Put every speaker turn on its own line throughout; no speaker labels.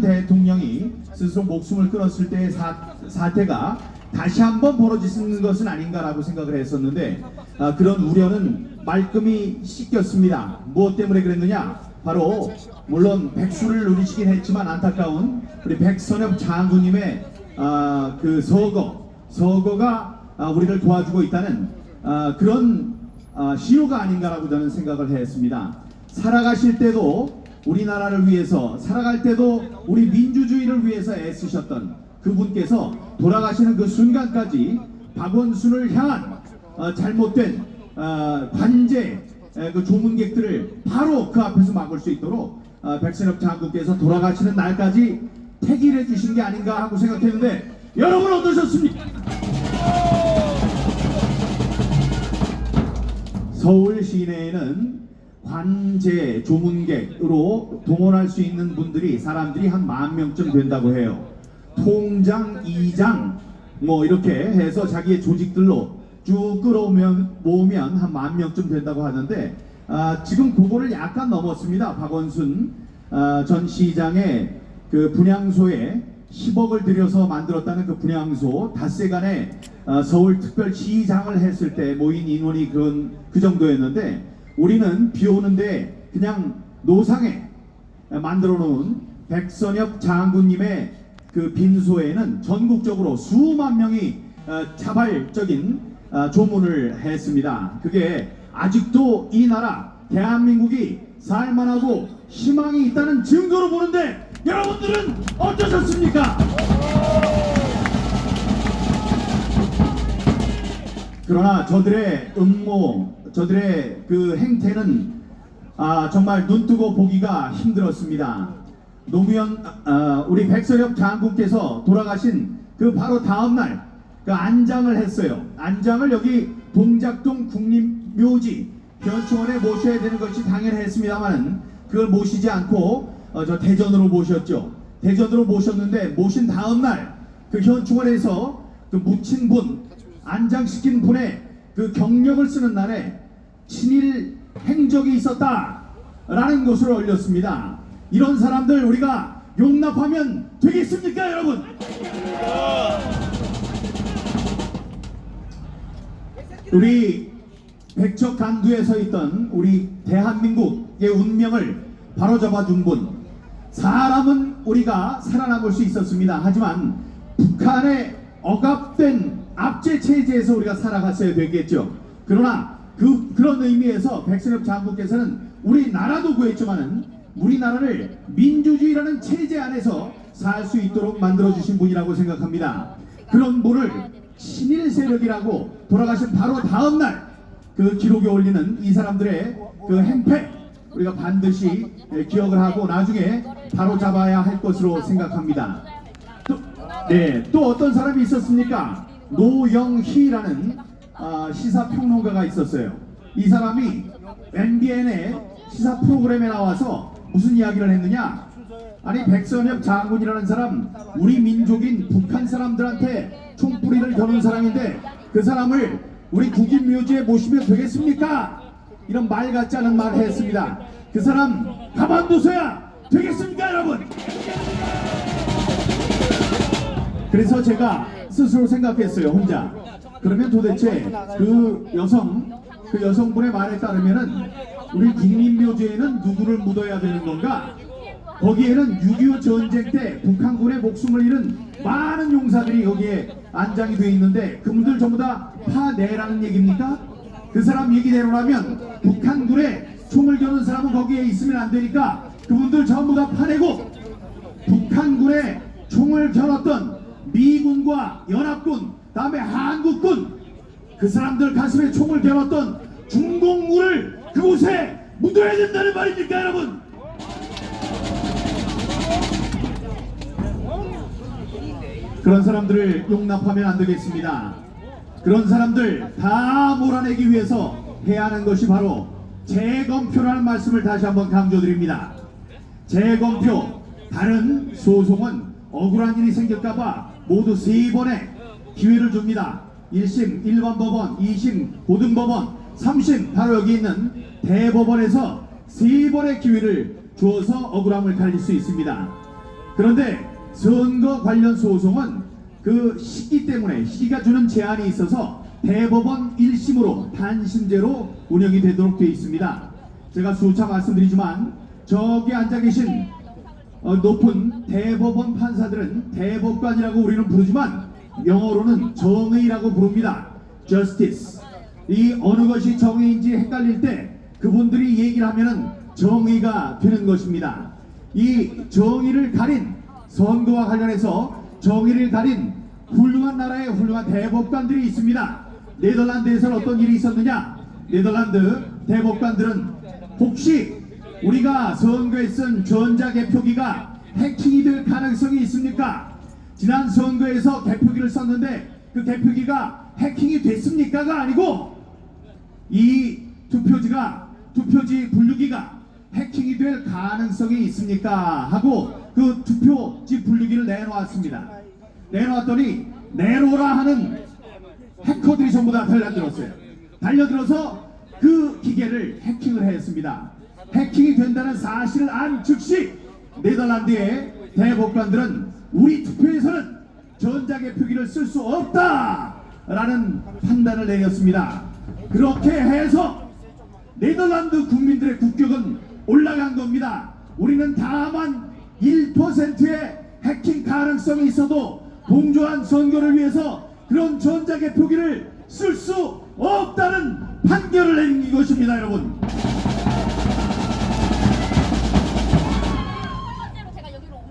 대통령이 스스로 목숨을 끊었을 때의 사태가 다시 한번 벌어지는 것은 아닌가라고 생각을 했었는데 그런 우려는 말끔히 씻겼습니다. 무엇 때문에 그랬느냐? 바로 물론 백수를 누리시긴 했지만 안타까운 우리 백선엽 장군님의 그 서거가 우리를 도와주고 있다는 그런 신호가 아닌가라고 저는 생각을 했습니다. 살아가실 때도 우리나라를 위해서, 살아갈 때도 우리 민주주의를 위해서 애쓰셨던 그분께서 돌아가시는 그 순간까지 박원순을 향한 잘못된 관제 그 조문객들을 바로 그 앞에서 막을 수 있도록 백선엽 장군께서 돌아가시는 날까지 택일해 주신 게 아닌가 하고 생각했는데 여러분 어떠셨습니까? 서울 시내에는 관제 조문객으로 동원할 수 있는 사람들이 한 10,000명쯤 된다고 해요. 통장, 이장 뭐 이렇게 해서 자기의 조직들로 쭉 모으면 한 10,000명쯤 된다고 하는데 지금 그거를 약간 넘었습니다. 박원순 전 시장의 그 분향소에 10억을 들여서 만들었다는 그 분향소 닷새간에 서울특별시장을 했을 때 모인 인원이 그 정도였는데 우리는 비 오는데 그냥 노상에 만들어 놓은 백선엽 장군님의 그 빈소에는 전국적으로 수만 명이 자발적인 조문을 했습니다. 그게 아직도 이 나라 대한민국이 살만하고 희망이 있다는 증거로 보는데 여러분들은 어떠셨습니까? 그러나 저들의 음모, 저들의 그 행태는 정말 눈뜨고 보기가 힘들었습니다. 우리 백선엽 장군께서 돌아가신 그 바로 다음날 그 안장을 했어요. 안장을 여기 동작동 국립묘지 현충원에 모셔야 되는 것이 당연했습니다만 그걸 모시지 않고 저 대전으로 모셨죠. 대전으로 모셨는데 모신 다음날 그 현충원에서 그 묻힌 분, 안장시킨 분의 그 경력을 쓰는 날에 친일 행적이 있었다라는 것을 올렸습니다. 이런 사람들 우리가 용납하면 되겠습니까, 여러분? 우리 백척간두에 서 있던 우리 대한민국의 운명을 바로잡아 준 분, 사람은 우리가 살아남을 수 있었습니다. 하지만 북한의 억압된 압제 체제에서 우리가 살아갔어야 되겠죠. 그러나 그런 의미에서 백선엽 장군께서는 우리나라도 구했지만은 우리나라를 민주주의라는 체제 안에서 살 수 있도록 만들어주신 분이라고 생각합니다. 그런 분을 친일 세력이라고 돌아가신 바로 다음날 그 기록에 올리는 이 사람들의 그 행패 우리가 반드시 기억을 하고 나중에 바로 잡아야 할 것으로 생각합니다. 또 어떤 사람이 있었습니까? 노영희라는 시사평론가가 있었어요. 이 사람이 MBN의 시사 프로그램에 나와서 무슨 이야기를 했느냐? 아니 백선엽 장군이라는 사람 우리 민족인 북한 사람들한테 총뿌리를 겨눈 사람인데 그 사람을 우리 국립묘지에 모시면 되겠습니까? 이런 말 같지 않은 말을 했습니다. 그 사람 가만두셔야 되겠습니까, 여러분? 그래서 제가 스스로 생각했어요, 혼자. 그러면 도대체 그 여성분의 말에 따르면은 우리 국립묘지에는 누구를 묻어야 되는 건가? 거기에는 6.25 전쟁 때 북한군의 목숨을 잃은 많은 용사들이 거기에 안장이 되어 있는데 그분들 전부 다 파내라는 얘기입니까? 그 사람 얘기대로라면 북한군에 총을 겨눈 사람은 거기에 있으면 안 되니까 그분들 전부 다 파내고 북한군에 총을 겨눴던 미군과 연합군, 다음에 한국군 그 사람들 가슴에 총을 겨눴던 중공물을 그곳에 묻어야 된다는 말입니까, 여러분? 그런 사람들을 용납하면 안 되겠습니다. 그런 사람들 다 몰아내기 위해서 해야 하는 것이 바로 재검표라는 말씀을 다시 한번 강조드립니다. 재검표, 다른 소송은 억울한 일이 생길까봐 모두 3번의 기회를 줍니다. 1심 일반 법원, 2심 고등법원, 3심 바로 여기 있는 대법원에서 3번의 기회를 주어서 억울함을 가릴 수 있습니다. 그런데 선거 관련 소송은 그 시기 때문에 시기가 주는 제한이 있어서 대법원 1심으로 단심제로 운영이 되도록 되어 있습니다. 제가 수차 말씀드리지만 저기 앉아 계신 높은 대법원 판사들은 대법관이라고 우리는 부르지만 영어로는 정의라고 부릅니다. Justice. 이 어느 것이 정의인지 헷갈릴 때 그분들이 얘기를 하면은 정의가 되는 것입니다. 이 정의를 가린 선거와 관련해서 정의를 가린 훌륭한 나라의 훌륭한 대법관들이 있습니다. 네덜란드에서는 어떤 일이 있었느냐? 네덜란드 대법관들은 혹시 우리가 선거에 쓴 전자개표기가 해킹이 될 가능성이 있습니까? 지난 선거에서 개표기를 썼는데 그 개표기가 해킹이 됐습니까가 아니고 이 투표지 분류기가 해킹이 될 가능성이 있습니까? 하고 그 투표지 분류기를 내놓았습니다. 내놓았더니 내로라 하는 해커들이 전부 다 달려들었어요. 달려들어서 그 기계를 해킹을 했습니다. 해킹이 된다는 사실을 안 즉시 네덜란드의 대법관들은 우리 투표에서는 전자개표기를 쓸 수 없다라는 판단을 내렸습니다. 그렇게 해서 네덜란드 국민들의 국격은 올라간 겁니다. 우리는 다만 1%의 해킹 가능성이 있어도 공정한 선거를 위해서 그런 전자개표기를 쓸 수 없다는 판결을 내린 것입니다, 여러분.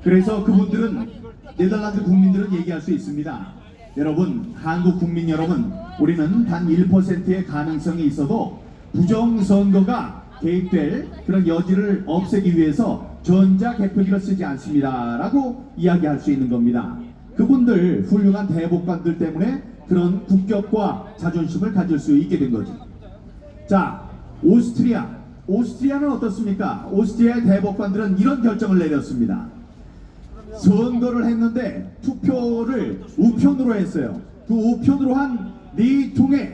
그래서 그분들은 네덜란드 국민들은 얘기할 수 있습니다. 여러분, 한국 국민 여러분, 우리는 단 1%의 가능성이 있어도 부정선거가 개입될 그런 여지를 없애기 위해서 전자개표기를 쓰지 않습니다 라고 이야기할 수 있는 겁니다. 그분들 훌륭한 대법관들 때문에 그런 국격과 자존심을 가질 수 있게 된 거죠. 자, 오스트리아는 어떻습니까? 오스트리아의 대법관들은 이런 결정을 내렸습니다. 선거를 했는데 투표를 우편으로 했어요. 그 우편으로 한 4통의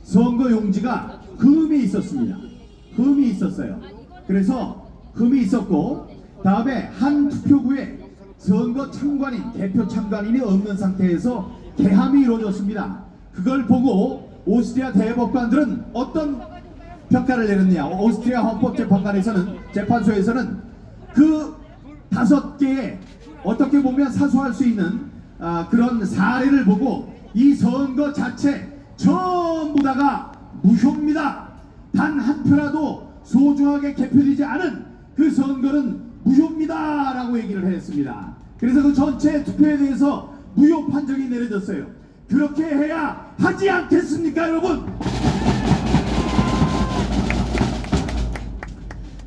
선거 용지가 흠이 있었습니다. 흠이 있었어요. 그래서 흠이 있었고 다음에 한 투표구에 선거 참관인, 개표 참관인이 없는 상태에서 개함이 이루어졌습니다. 그걸 보고 오스트리아 대법관들은 어떤 평가를 내렸느냐? 오스트리아 재판소에서는 그 5개의 어떻게 보면 사소할 수 있는 그런 사례를 보고 이 선거 자체 전부 다가 무효입니다. 단 한 표라도 소중하게 개표되지 않은 그 선거는 무효입니다 라고 얘기를 했습니다. 그래서 그 전체 투표에 대해서 무효 판정이 내려졌어요. 그렇게 해야 하지 않겠습니까, 여러분?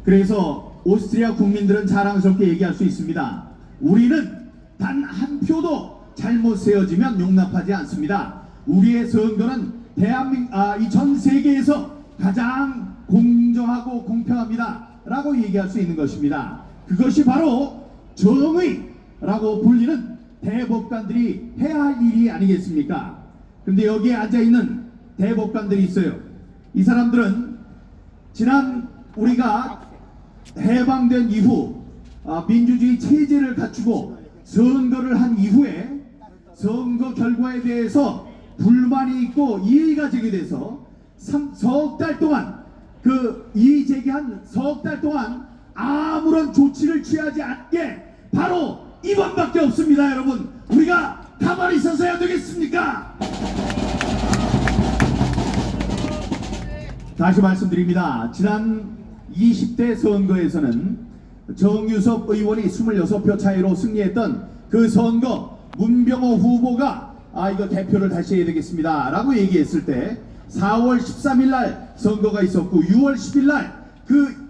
그래서 오스트리아 국민들은 자랑스럽게 얘기할 수 있습니다. 우리는 단 한 표도 잘못 세워지면 용납하지 않습니다. 우리의 선거는 이 전 세계에서 가장 공정하고 공평합니다 라고 얘기할 수 있는 것입니다. 그것이 바로 정의라고 불리는 대법관들이 해야 할 일이 아니겠습니까? 근데 여기에 앉아있는 대법관들이 있어요. 이 사람들은 지난 우리가 해방된 이후 민주주의 체제를 갖추고 선거를 한 이후에 선거 결과에 대해서 불만이 있고 이의가 제기돼서 석 달 동안 그 이의 제기한 석 달 동안 아무런 조치를 취하지 않게 바로 이번밖에 없습니다. 여러분, 우리가 가만히 있어서야 되겠습니까? 다시 말씀드립니다. 지난 20대 선거에서는 정유섭 의원이 26표 차이로 승리했던 그 선거 문병호 후보가 이거 개표를 다시 해야 되겠습니다 라고 얘기했을 때 4월 13일 날 선거가 있었고 6월 10일 날 그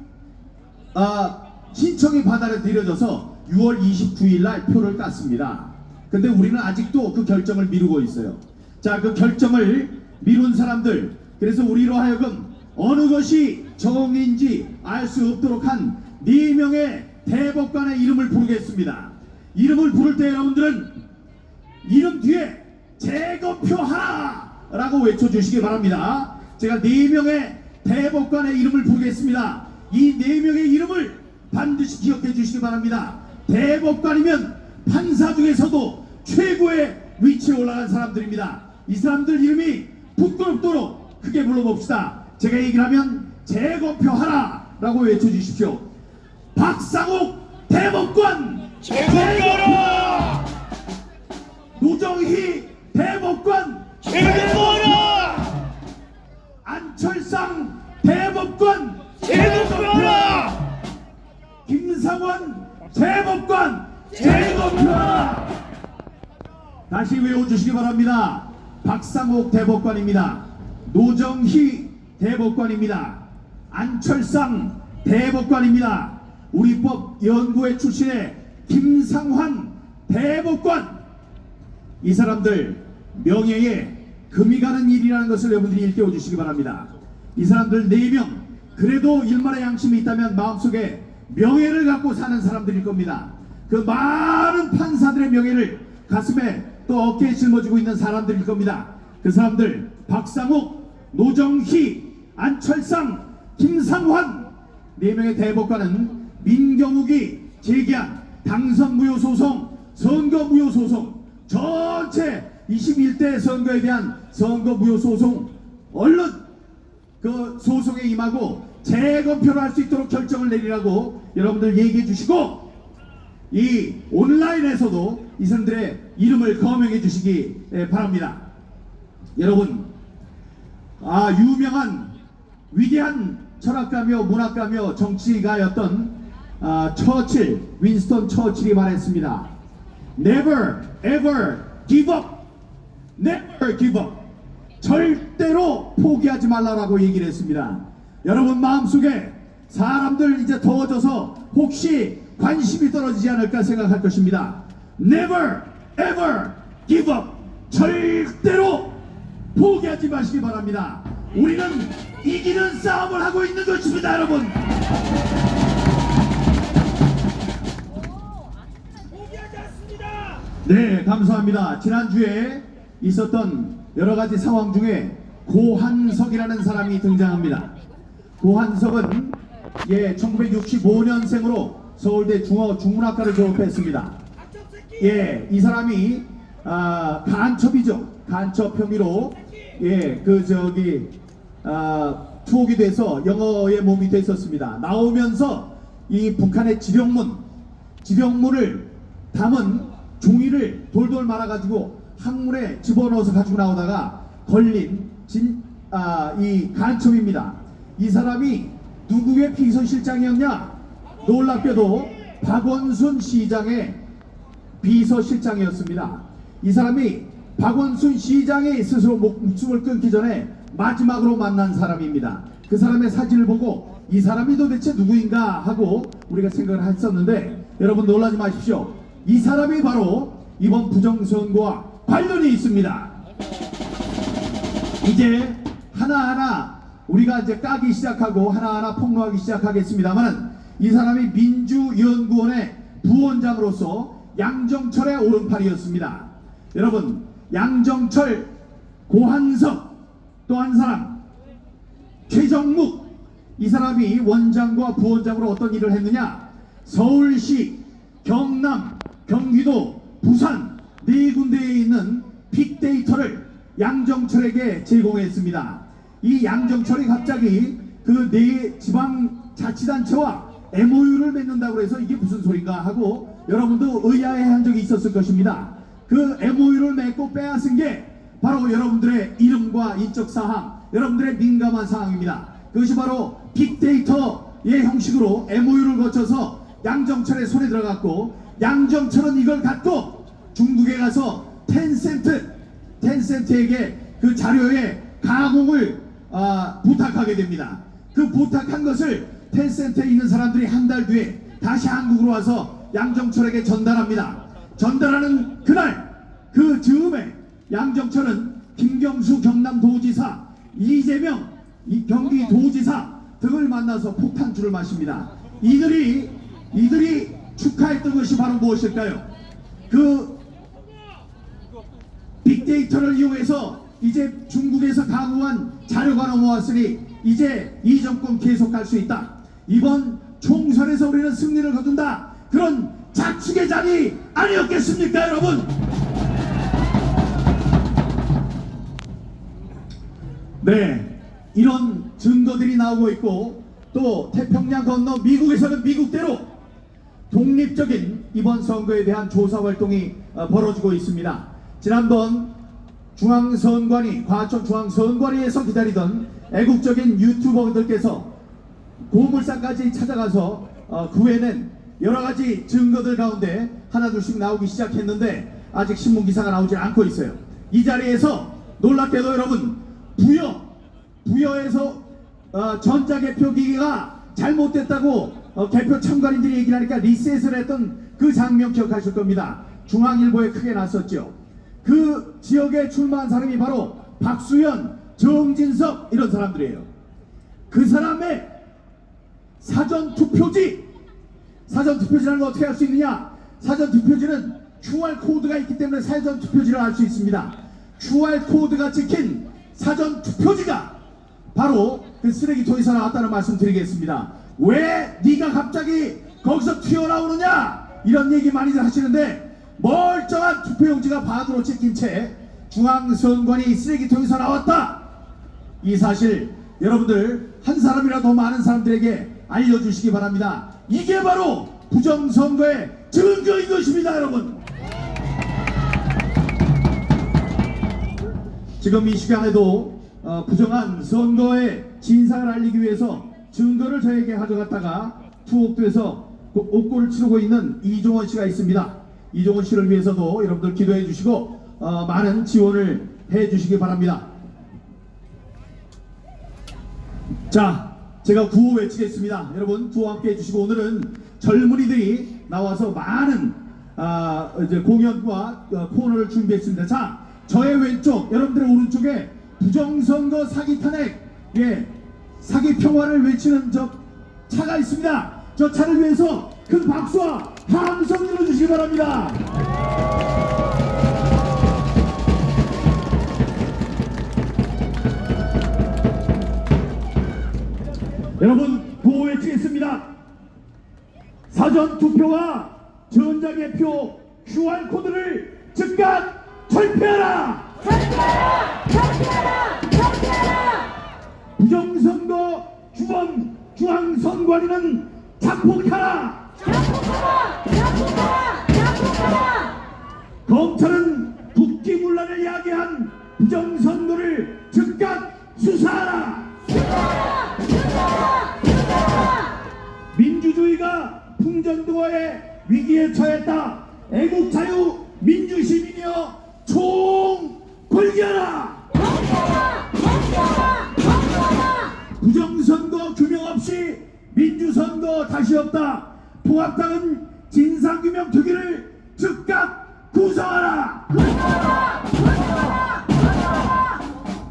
신청이 받아들여져서 6월 29일 날 표를 땄습니다. 근데 우리는 아직도 그 결정을 미루고 있어요. 자, 그 결정을 미룬 사람들, 그래서 우리로 하여금 어느 것이 정의인지 알 수 없도록 한 4명의 대법관의 이름을 부르겠습니다. 이름을 부를 때 여러분들은 이름 뒤에 재검표하라 라고 외쳐주시기 바랍니다. 제가 4명의 대법관의 이름을 부르겠습니다. 이 4명의 이름을 반드시 기억해 주시기 바랍니다. 대법관이면 판사 중에서도 최고의 위치에 올라간 사람들입니다. 이 사람들 이름이 부끄럽도록 크게 불러봅시다. 제가 얘기를 하면 재검표하라 라고 외쳐주십시오. 박상욱 대법관
재검표하라!
노정희 대법관
재검표하라!
안철상 대법관
재검표하라!
김상원 대법관 재검표하라! 다시 외워주시기 바랍니다. 박상욱 대법관입니다. 노정희 대법관입니다. 안철상 대법관입니다. 우리법 연구회 출신의 김상환 대법관. 이 사람들 명예에 금이 가는 일이라는 것을 여러분들이 일깨워 주시기 바랍니다. 이 사람들 4명 그래도 일말의 양심이 있다면 마음속에 명예를 갖고 사는 사람들일 겁니다. 그 많은 판사들의 명예를 가슴에 또 어깨에 짊어지고 있는 사람들일 겁니다. 그 사람들 박상욱, 노정희, 안철상, 김상환 4명의 대법관은 민경욱이 제기한 당선무효소송, 선거무효소송 전체 21대 선거에 대한 선거무효소송 얼른 그 소송에 임하고 재검표를 할 수 있도록 결정을 내리라고 여러분들 얘기해 주시고, 이 온라인에서도 이 사람들의 이름을 거명해 주시기 바랍니다. 여러분, 유명한 위대한 철학가며 문학가며 정치가였던 처칠, 윈스턴 처칠이 말했습니다. Never ever give up. Never give up. 절대로 포기하지 말라라고 얘기를 했습니다. 여러분 마음속에 사람들 이제 더워져서 혹시 관심이 떨어지지 않을까 생각할 것입니다. Never ever give up. 절대로 포기하지 마시기 바랍니다. 우리는 이기는 싸움을 하고 있는 것입니다, 여러분.
포기하지 않습니다.
네, 감사합니다. 지난주에 있었던 여러 가지 상황 중에 고한석이라는 사람이 등장합니다. 고한석은 1965년생으로 서울대 중문학과를 졸업했습니다. 이 사람이 간첩이죠. 간첩 혐의로 투옥이 돼서 영어에 몸이 됐었습니다. 나오면서 이 북한의 지령문을 담은 종이를 돌돌 말아가지고 항문에 집어넣어서 가지고 나오다가 걸린 이 간첩입니다. 이 사람이 누구의 비서실장이었냐? 놀랍게도 박원순 시장의 비서실장이었습니다. 이 사람이 박원순 시장의 스스로 목숨을 끊기 전에 마지막으로 만난 사람입니다. 그 사람의 사진을 보고 이 사람이 도대체 누구인가 하고 우리가 생각을 했었는데, 여러분 놀라지 마십시오. 이 사람이 바로 이번 부정선거와 관련이 있습니다. 이제 하나하나 우리가 이제 까기 시작하고 하나하나 폭로하기 시작하겠습니다만, 이 사람이 민주연구원의 부원장으로서 양정철의 오른팔이었습니다. 여러분, 양정철, 고한석, 또 한 사람 최정묵, 이 사람이 원장과 부원장으로 어떤 일을 했느냐? 서울시, 경남, 경기도, 부산 4군데에 있는 빅데이터를 양정철에게 제공했습니다. 이 양정철이 갑자기 그 4 지방자치단체와 MOU를 맺는다고 해서 이게 무슨 소린가 하고 여러분도 의아해한 적이 있었을 것입니다. 그 MOU를 맺고 빼앗은 게 바로 여러분들의 이름과 인적사항, 여러분들의 민감한 사항입니다. 그것이 바로 빅데이터의 형식으로 MOU를 거쳐서 양정철의 손에 들어갔고, 양정철은 이걸 갖고 중국에 가서 텐센트에게 그 자료의 가공을 부탁하게 됩니다. 그 부탁한 것을 텐센트에 있는 사람들이 한 달 뒤에 다시 한국으로 와서 양정철에게 전달합니다. 전달하는 그날 그 즈음에 양정철은 김경수 경남도지사, 이재명 경기도지사 등을 만나서 폭탄주를 마십니다. 이들이 축하했던 것이 바로 무엇일까요? 그 빅데이터를 이용해서 이제 중국에서 가공한 자료가 넘어왔으니 이제 이 정권 계속할 수 있다. 이번 총선에서 우리는 승리를 거둔다. 그런 자축의 자리 아니었겠습니까, 여러분? 네, 이런 증거들이 나오고 있고, 또 태평양 건너 미국에서는 미국대로 독립적인 이번 선거에 대한 조사 활동이 벌어지고 있습니다. 지난번 중앙선관위, 과천 중앙선관위에서 기다리던 애국적인 유튜버들께서 고물상까지 찾아가서 구해낸 여러가지 증거들 가운데 하나둘씩 나오기 시작했는데 아직 신문기사가 나오지 않고 있어요. 이 자리에서 놀랍게도 여러분, 부여에서 전자개표 기기가 잘못됐다고 개표 참관인들이 얘기를 하니까 리셋을 했던 그 장면 기억하실 겁니다. 중앙일보에 크게 났었죠. 그 지역에 출마한 사람이 바로 박수현, 정진석 이런 사람들이에요. 그 사람의 사전투표지라는 걸 어떻게 할 수 있느냐? 사전투표지는 QR코드가 있기 때문에 사전투표지를 알 수 있습니다. QR코드가 찍힌 사전투표지가 바로 그 쓰레기통에서 나왔다는 말씀 드리겠습니다. 왜 네가 갑자기 거기서 튀어나오느냐? 이런 얘기 많이들 하시는데, 멀쩡한 투표용지가 바드로 찍힌 채 중앙선관위 쓰레기통에서 나왔다. 이 사실 여러분들 한 사람이라도 많은 사람들에게 알려주시기 바랍니다. 이게 바로 부정선거의 증거인 것입니다, 여러분. 지금 이 시간에도 부정한 선거의 진상을 알리기 위해서 증거를 저에게 가져갔다가 투옥돼서 옥고를 치르고 있는 이종원 씨가 있습니다. 이종원 씨를 위해서도 여러분들 기도해 주시고 많은 지원을 해 주시기 바랍니다. 자, 제가 구호 외치겠습니다. 여러분 구호 함께 해주시고, 오늘은 젊은이들이 나와서 많은 이제 공연과 코너를 준비했습니다. 자, 저의 왼쪽, 여러분들의 오른쪽에 부정선거 사기 탄핵, 사기 평화를 외치는 저 차가 있습니다. 저 차를 위해서 큰 박수와 함성 들어주시기 바랍니다. 여러분 구호 외치겠습니다. 사전투표와 전자개표 QR코드를 즉각 철폐하라! 철폐하라! 부정선거 주범 중앙선관위는 자폭하라! 검찰은 국기문란을 야기한 부정선거를 즉각 수사하라! 민주주의가 풍전등화의 위기에 처했다. 애국자유 민주시민이여 총궐기하라! 부정선거 규명 없이 민주선거 다시 없다. 통합당은 진상규명 특위를 즉각 구성하라!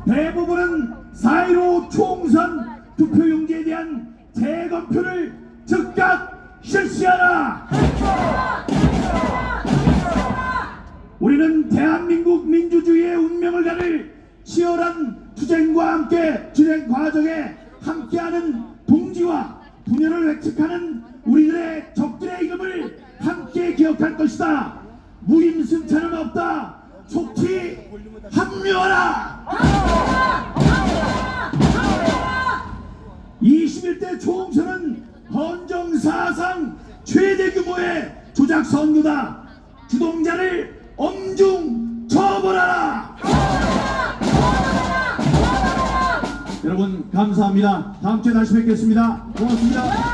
대부분은 4.15 총선 투표용지에 대한 재검표를 즉각 실시하라! 우리는 대한민국 민주주의의 운명을 가를 치열한 투쟁과 함께 진행 과정에 함께하는 동지와 분열을 획책하는 우리들의 적들의 이름을 함께 기억할 것이다. 무임승차는 없다. 속히 합류하라! 21대 총선은 헌정사상 최대 규모의 조작 선거다. 주동자를 엄중 처벌하라! 여러분 감사합니다. 다음 주에 다시 뵙겠습니다. 고맙습니다.